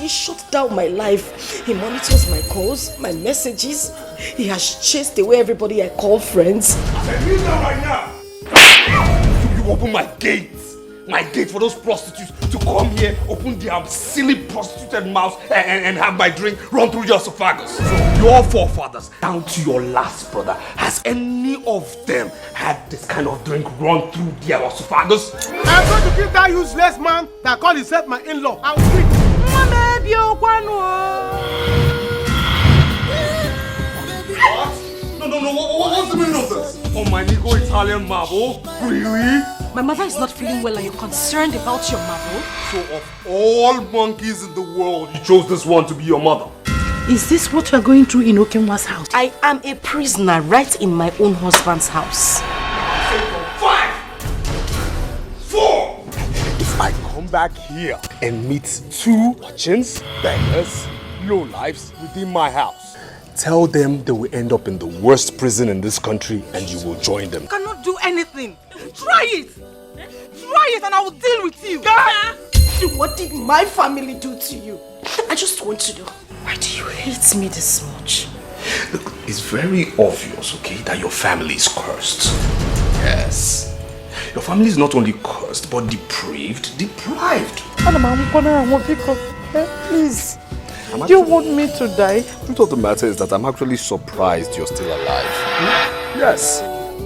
actually shut down my life. He monitors my calls, my messages. He has chased away everybody I call friends. I need that right now. You open my gate for those prostitutes to come here, open their silly prostituted mouths and have my drink run through your esophagus. So your forefathers, down to your last brother, has any of them had this kind of drink run through their esophagus? I'm going to give that useless man that called himself my in-law. I'll quit. What? No, what's the meaning of this? Oh, my Nico Italian marble? Really? My mother is not feeling well and you're concerned about your marble? So of all monkeys in the world, you chose this one to be your mother? Is this what you're going through in Okenwa's house? I am a prisoner right in my own husband's house. 5, 4. If I come back here and meet 2 chins, beggars, lowlifes within my house, tell them they will end up in the worst prison in this country and you will join them. You cannot do anything. Try it. Try it and I will deal with you. What did my family do to you? I just want to know, why do you hate me this much? Look, it's very obvious, okay, that your family is cursed. Yes. Your family is not only cursed, but depraved, deprived. Please. Do you want me to die? The truth of the matter is that I'm actually surprised you're still alive. Yes.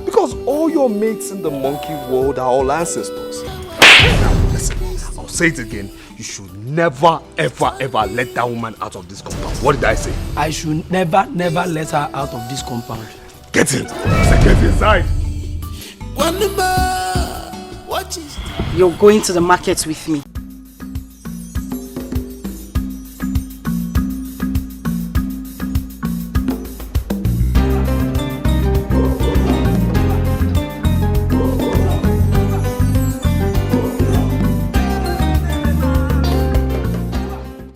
Because all your mates in the monkey world are all ancestors. Now, listen, I'll say it again. You should never, ever let that woman out of this compound. What did I say? I should never let her out of this compound. Get in. Get inside. You're going to the market with me.